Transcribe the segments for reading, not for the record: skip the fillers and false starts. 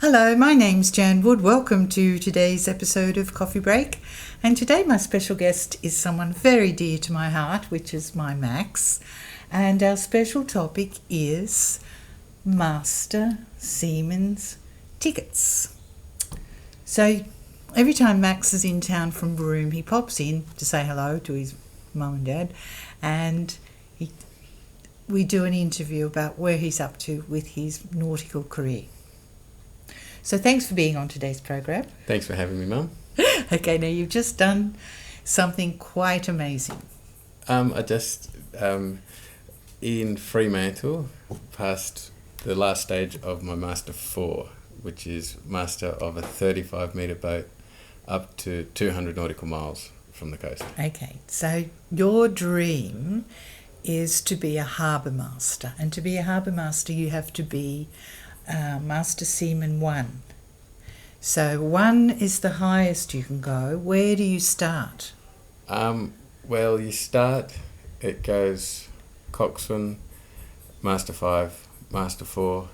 Hello, my name's Jan Wood. Welcome to today's episode of Coffee Break. And today my special guest is someone very dear to my heart, which is my Max. And our special topic is Master Seamen's tickets. So every time Max is in town from Broome, he pops in to say hello to his mum and dad, and we do an interview about where he's up to with his nautical career. So thanks for being on today's program. Thanks for having me, Mum. Okay, now you've just done something quite amazing. I just, in Fremantle, passed the last stage of my Master 4, which is master of a 35-metre boat up to 200 nautical miles from the coast. Okay, so your dream is to be a harbour master. And to be a harbour master, you have to be Master Seaman 1. So 1 is the highest you can go. Where do you start? Well, it goes coxswain, Master 5, Master 4,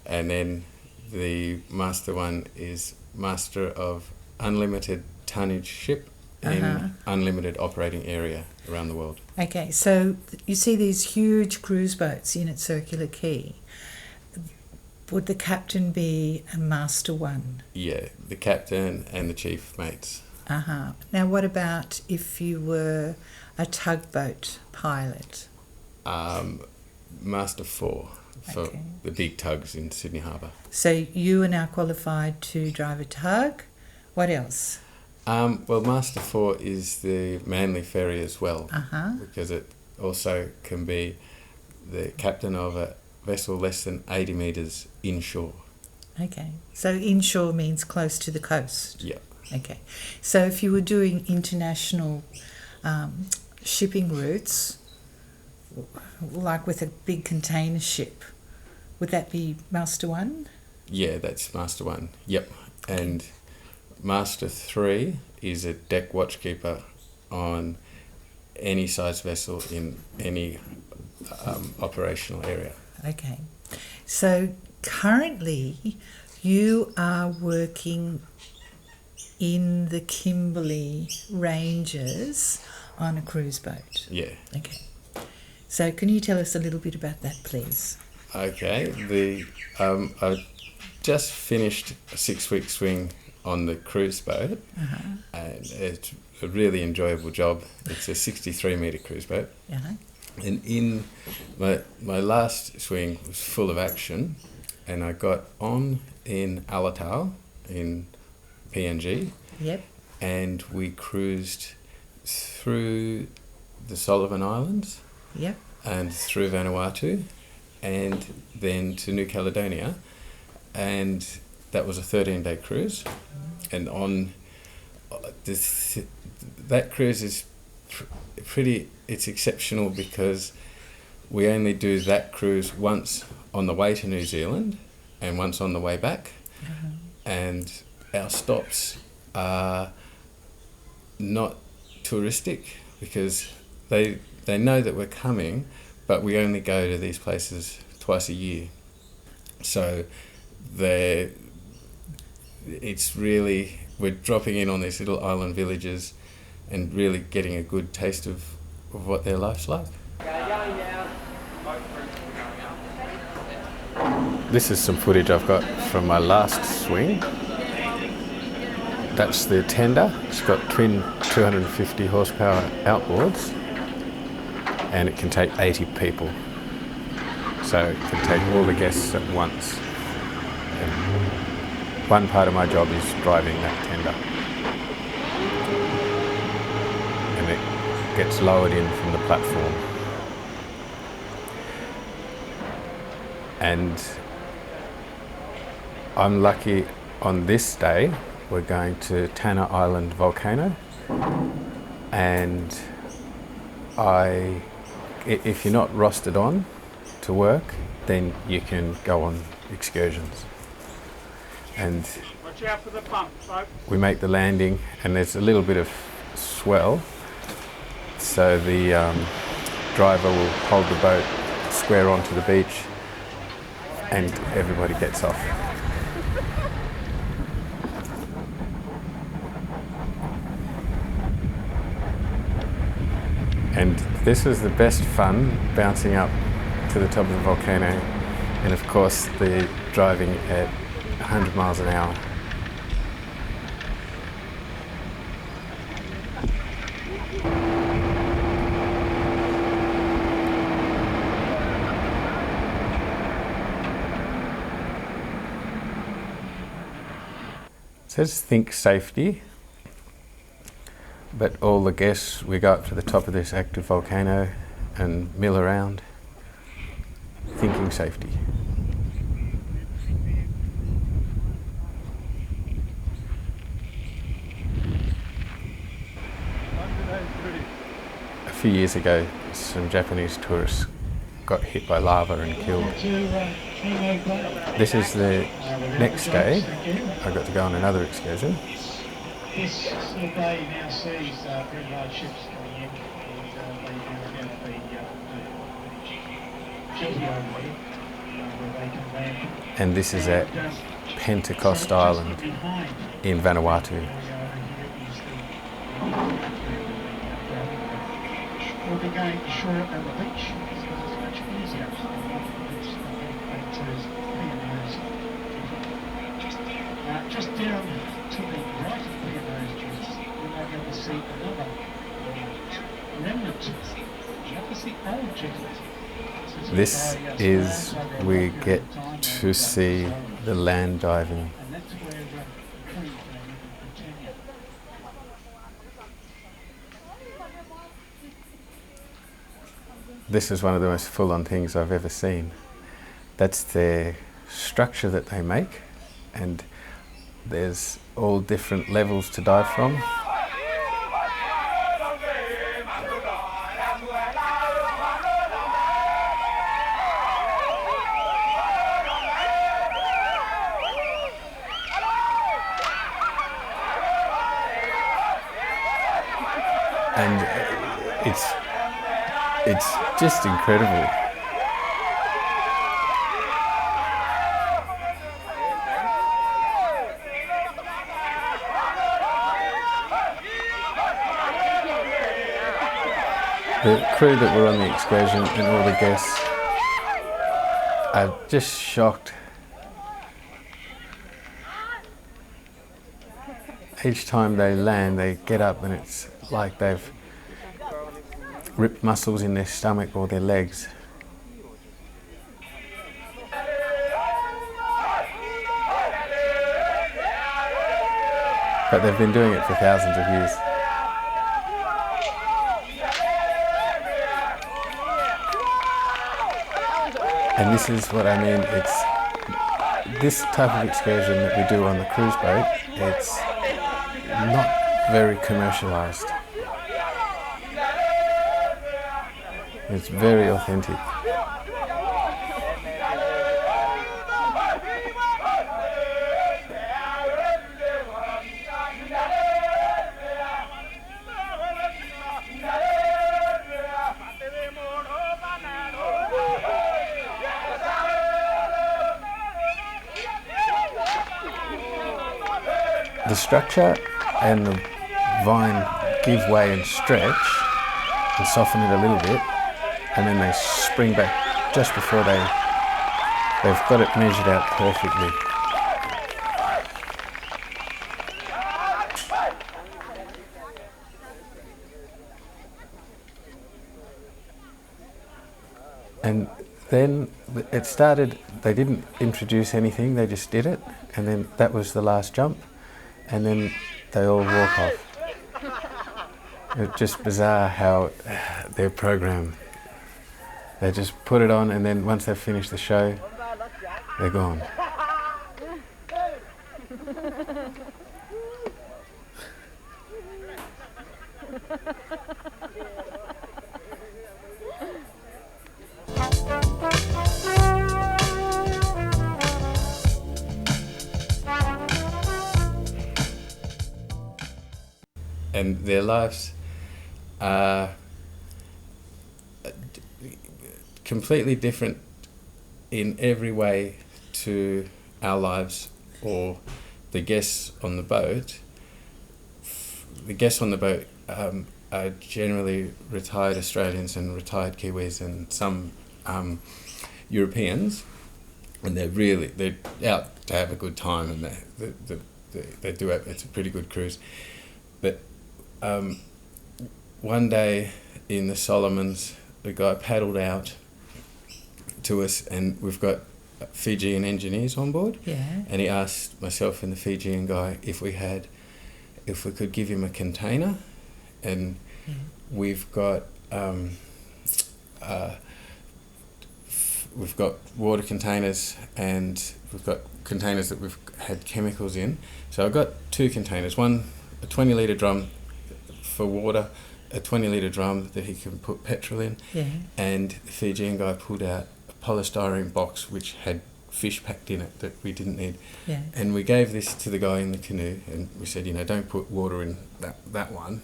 and then the Master 1 is Master of unlimited tonnage ship in unlimited operating area around the world. Okay, so you see these huge cruise boats in at Circular Quay. Would the captain be a Master 1? Yeah, the captain and the chief mates. Now, what about if you were a tugboat pilot? Master 4 for the big tugs in Sydney Harbour. So you are now qualified to drive a tug. What else? Well, Master 4 is the Manly ferry as well, because it also can be the captain of a vessel less than 80 metres inshore. Okay, so inshore means close to the coast? Yeah. Okay, so if you were doing international shipping routes, like with a big container ship, would that be Master 1? Yeah, that's Master 1, yep. And Master 3 is a deck watchkeeper on any size vessel in any operational area. Okay, so currently you are working in the Kimberley Ranges on a cruise boat. Yeah. Okay, so can you tell us a little bit about that, please? Okay, I just finished a 6-week swing on the cruise boat, and it's a really enjoyable job. It's a 63-metre cruise boat. And in my last swing was full of action, and I got on in Alatau in PNG. Yep. And we cruised through the Solomon Islands. Yep. And through Vanuatu, and then to New Caledonia, and that was a 13-day cruise. And on that cruise is it's exceptional because we only do that cruise once on the way to New Zealand and once on the way back. And our stops are not touristic because they know that we're coming, but we only go to these places twice a year. So we're dropping in on these little island villages and really getting a good taste of what their life's like. This is some footage I've got from my last swing. That's the tender. It's got twin 250 horsepower outboards, and it can take 80 people. So it can take all the guests at once. And one part of my job is driving that tender. And it gets lowered in from the platform. And I'm lucky on this day we're going to Tanna Island volcano, and if you're not rostered on to work, then you can go on excursions. And watch out for the pump, folks. We make the landing, and there's a little bit of swell, so the driver will hold the boat square onto the beach, and everybody gets off. And this was the best fun, bouncing up to the top of the volcano, and of course the driving at 100 miles an hour. It says think safety, but all the guests, we go up to the top of this active volcano and mill around, thinking safety. A few years ago, some Japanese tourists got hit by lava and killed. This is the next day. I got to go on another excursion. This bay now sees very large ships coming in, and they are going to be jetty over there, where they can land. And this is at Pentecost Island in Vanuatu. We'll be going ashore at the beach, so it's much easier. Just down to the right of P&O's jetties, you might be able to see another remnant jetty. That's the old jetties. This is, we get to see the land diving. And that's where the Queen came in Britannia. This is one of the most full-on things I've ever seen. That's their structure that they make, and there's all different levels to dive from. And it's just incredible. The crew that were on the excursion and all the guests are just shocked. Each time they land, they get up and it's like they've ripped muscles in their stomach or their legs. But they've been doing it for thousands of years. And this is what I mean, it's this type of excursion that we do on the cruise boat, it's not very commercialised. It's very authentic. The structure and the vine give way and stretch and soften it a little bit, and then they spring back just before they've got it measured out perfectly. And then it started, they didn't introduce anything, they just did it, and then that was the last jump, and then they all walk off. It's just bizarre how their program, they just put it on, and then once they've finished the show, they're gone. And their lives are completely different in every way to our lives or the guests on the boat. The guests on the boat are generally retired Australians and retired Kiwis and some Europeans, and they're out to have a good time, and they do have, it's a pretty good cruise. But one day in the Solomons, the guy paddled out to us, and we've got Fijian engineers on board. Yeah. And he asked myself and the Fijian guy if we could give him a container, and we've got water containers, and we've got containers that we've had chemicals in. So I've got two containers, one a 20 litre drum for water, a 20 litre drum that he can put petrol in, and the Fijian guy pulled out a polystyrene box which had fish packed in it that we didn't need. Yeah. And we gave this to the guy in the canoe, and we said, don't put water in that one,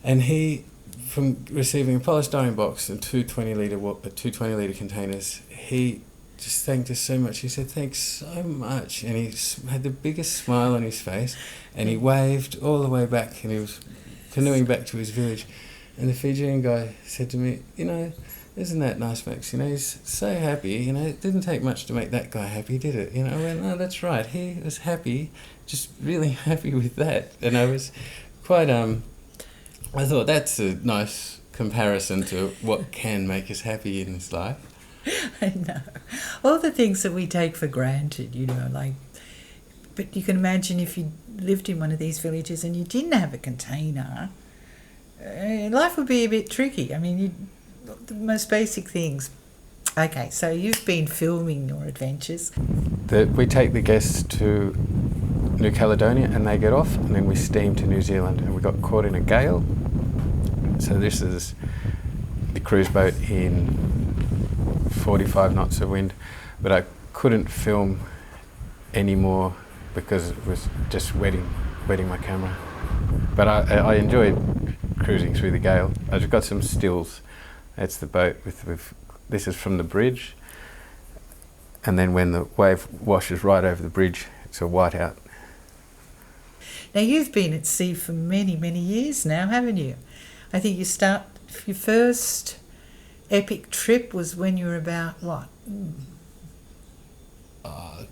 and he, from receiving a polystyrene box and two 20 litre containers, he just thanked us so much. He said, "Thanks so much," and he had the biggest smile on his face, and he waved all the way back, and he was canoeing back to his village. And the Fijian guy said to me, "Isn't that nice, Max? He's so happy. It didn't take much to make that guy happy, did it?" I went, "No, that's right. He was happy, just really happy with that." And I was quite, I thought that's a nice comparison to what can make us happy in this life. I know. All the things that we take for granted, but you can imagine if you lived in one of these villages and you didn't have a container, life would be a bit tricky. The most basic things. Okay, so you've been filming your adventures. We take the guests to New Caledonia and they get off, and then we steam to New Zealand, and we got caught in a gale. So this is the cruise boat in 45 knots of wind, but I couldn't film anymore because it was just wetting my camera. But I enjoyed cruising through the gale. I've got some stills. That's the boat this is from the bridge, and then when the wave washes right over the bridge, it's a whiteout. Now you've been at sea for many, many years now, haven't you? I think your first epic trip was when you were about what?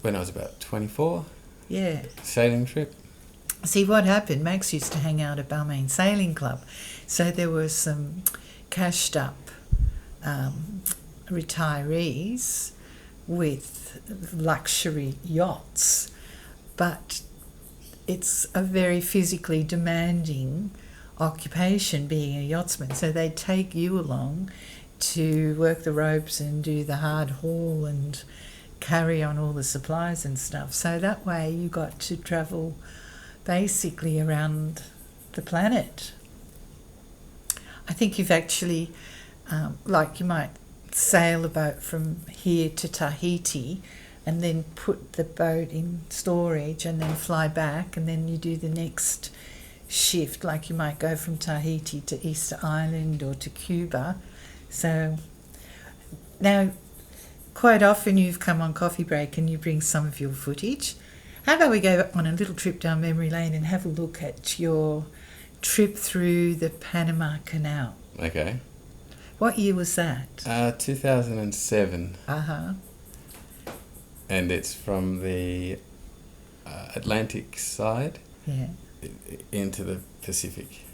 When I was about 24. Yeah. Sailing trip. See, what happened, Max used to hang out at Balmain Sailing Club, so there were some cashed up retirees with luxury yachts, but it's a very physically demanding occupation being a yachtsman, so they'd take you along to work the ropes and do the hard haul and carry on all the supplies and stuff. So that way you got to travel basically around the planet. I think you've actually, you might sail a boat from here to Tahiti and then put the boat in storage and then fly back, and then you do the next shift, like you might go from Tahiti to Easter Island or to Cuba. So now quite often you've come on Coffee Break and you bring some of your footage. How about we go on a little trip down memory lane and have a look at your trip through the Panama Canal? Okay. What year was that? 2007. Uh-huh. And it's from the Atlantic side into the Pacific.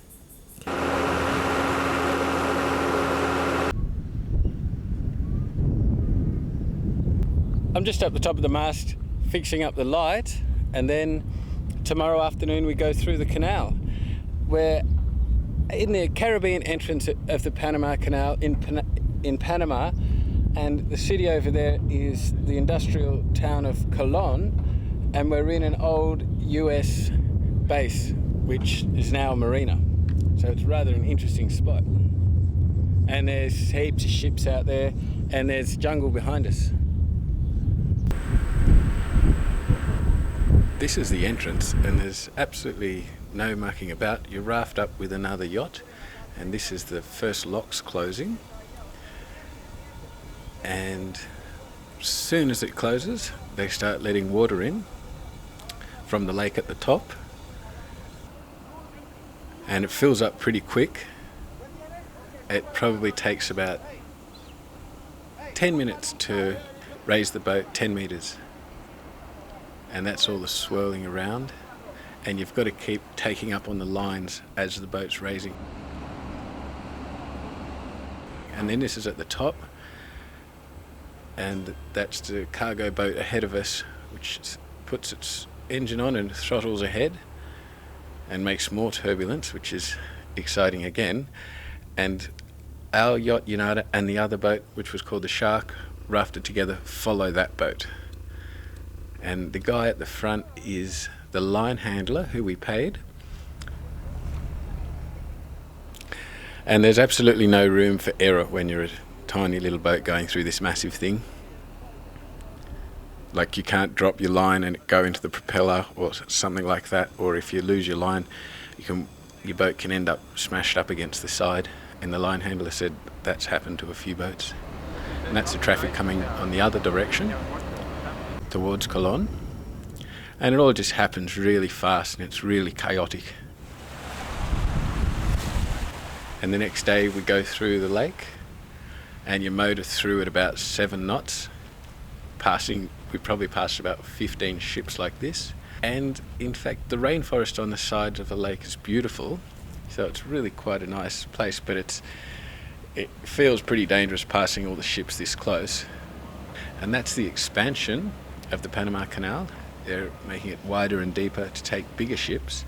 I'm just up the top of the mast fixing up the light, and then tomorrow afternoon we go through the canal. We're in the Caribbean entrance of the Panama Canal in Panama, and the city over there is the industrial town of Colon, and we're in an old US base which is now a marina, so it's rather an interesting spot. And there's heaps of ships out there, and there's jungle behind us. This is the entrance, and there's absolutely no mucking about. You're raft up with another yacht, and this is the first locks closing. And as soon as it closes, they start letting water in from the lake at the top. and it fills up pretty quick. It probably takes about 10 minutes to raise the boat 10 metres, and that's all the swirling around, and you've got to keep taking up on the lines as the boat's raising. And then this is at the top, and that's the cargo boat ahead of us, which puts its engine on and throttles ahead and makes more turbulence, which is exciting again. And our yacht Unada and the other boat, which was called the Shark, rafted together, follow that boat. And the guy at the front is the line handler who we paid. And there's absolutely no room for error when you're a tiny little boat going through this massive thing. Like, you can't drop your line and go into the propeller or something like that, or if you lose your line, your boat can end up smashed up against the side. And the line handler said that's happened to a few boats. And that's the traffic coming on the other direction towards Colon. And it all just happens really fast, and it's really chaotic. And the next day we go through the lake, and you motor through at about 7 knots, we probably passed about 15 ships like this. And in fact, the rainforest on the sides of the lake is beautiful, so it's really quite a nice place, but it feels pretty dangerous passing all the ships this close. And that's the expansion of the Panama Canal. They're making it wider and deeper to take bigger ships.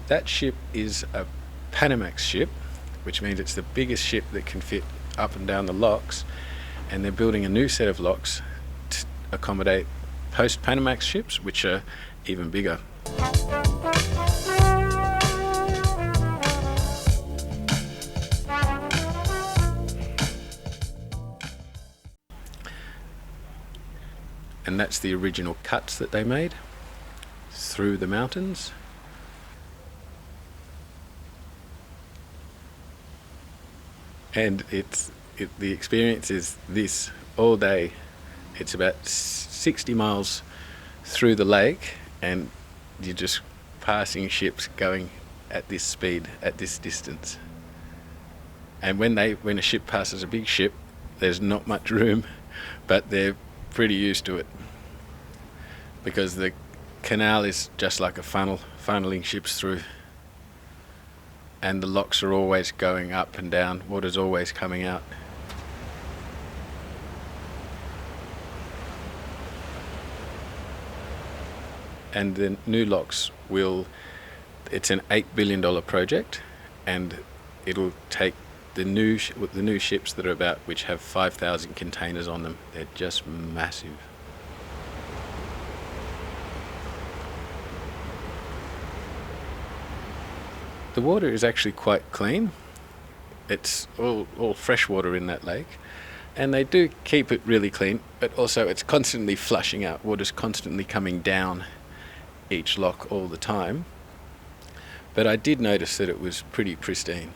That ship is a Panamax ship, which means it's the biggest ship that can fit up and down the locks, and they're building a new set of locks to accommodate post-Panamax ships, which are even bigger. And that's the original cuts that they made through the mountains. And the experience is this all day. It's about 60 miles through the lake, and you're just passing ships going at this speed, at this distance. And when a ship passes a big ship, there's not much room, but they're pretty used to it, because the canal is just like a funnel, funneling ships through. And the locks are always going up and down, water's always coming out. And the new locks it's an $8 billion project, and it'll take the new ships that are which have 5,000 containers on them. They're just massive. The water is actually quite clean. It's all fresh water in that lake, and they do keep it really clean, but also it's constantly flushing out. Water's constantly coming down each lock all the time. But I did notice that it was pretty pristine,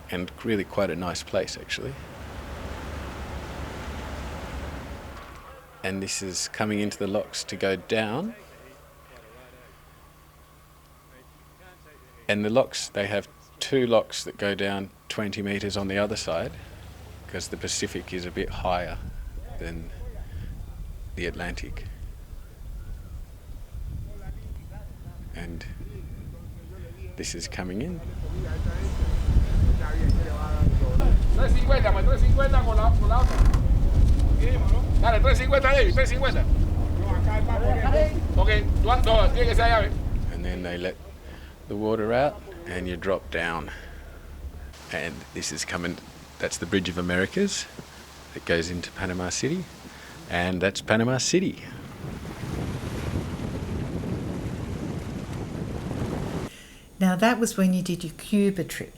and really quite a nice place actually. And this is coming into the locks to go down. And the locks, they have 2 locks that go down 20 metres on the other side, because the Pacific is a bit higher than the Atlantic. And this is coming in. 350, más 350 con la otra. Dale, 350 David, 350. Ok, no, tiene que ser allá. And then they let the water out and you drop down. And this is that's the Bridge of Americas that goes into Panama City. And that's Panama City. Now that was when you did your Cuba trip.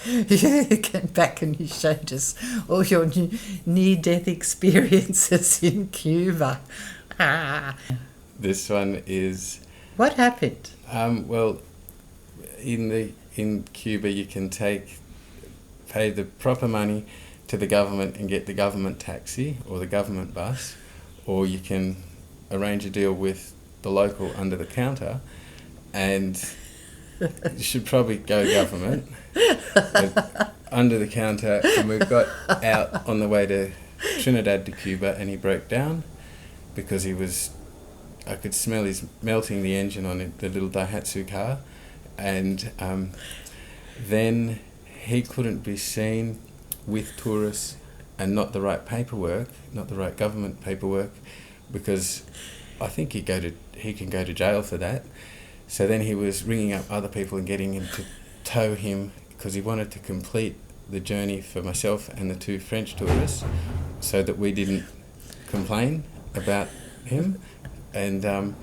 You came back and you showed us all your near-death experiences in Cuba. This one is... What happened? Well, in Cuba you can pay the proper money to the government and get the government taxi or the government bus, or you can arrange a deal with the local under the counter and you should probably go government. But under the counter, and we got out on the way to Trinidad to Cuba, and he broke down because I could smell his melting the engine on the little Daihatsu car, and then he couldn't be seen with tourists and not the right paperwork, not the right government paperwork, because I think he can go to jail for that. So then he was ringing up other people and getting him to tow him because he wanted to complete the journey for myself and the 2 French tourists so that we didn't complain about him. And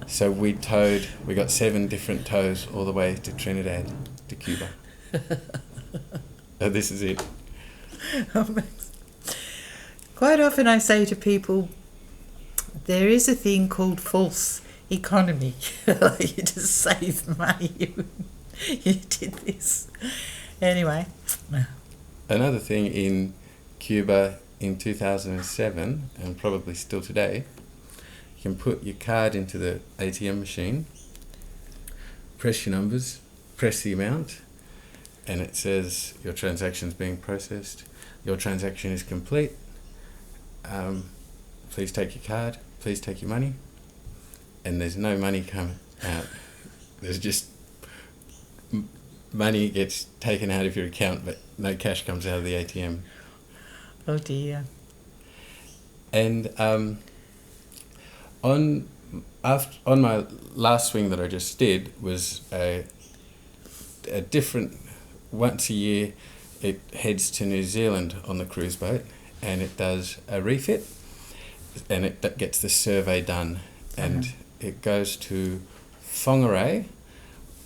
so we got 7 different tows all the way to Trinidad, to Cuba. So this is it. Quite often I say to people, there is a thing called false economy. You just save money. You did this. Anyway. Another thing in Cuba in 2007, and probably still today, you can put your card into the ATM machine, press your numbers, press the amount, and it says your transaction's being processed. Your transaction is complete. Please take your card. Please take your money. And there's no money coming out. There's just money gets taken out of your account, but no cash comes out of the ATM. Oh dear. And on my last swing that I just did was a different. Once a year, it heads to New Zealand on the cruise boat, and it does a refit, and it gets the survey done, and it goes to Whangarei,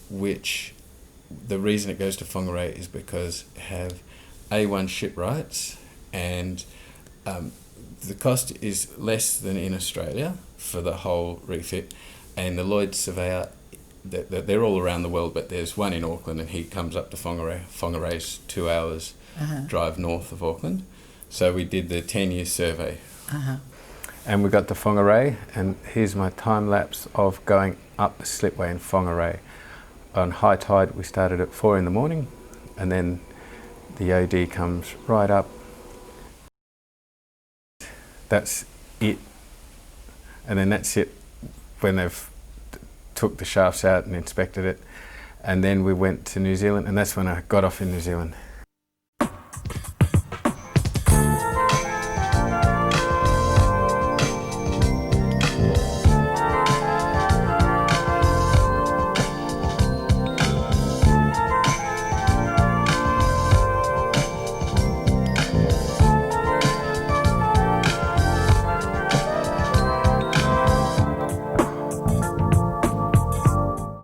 which the reason it goes to Whangarei is because it have A1 shipwrights, and the cost is less than in Australia for the whole refit, and the Lloyd's surveyor, they're all around the world, but there's one in Auckland, and he comes up to Whangarei. Whangarei's 2 hours drive north of Auckland. So we did the 10-year survey. And we got to Whangarei, and here's my time lapse of going up the slipway in Whangarei. On high tide, we started at 4 in the morning, and then the OD comes right up. That's it. And then that's it when they've took the shafts out and inspected it. And then we went to New Zealand, and that's when I got off in New Zealand.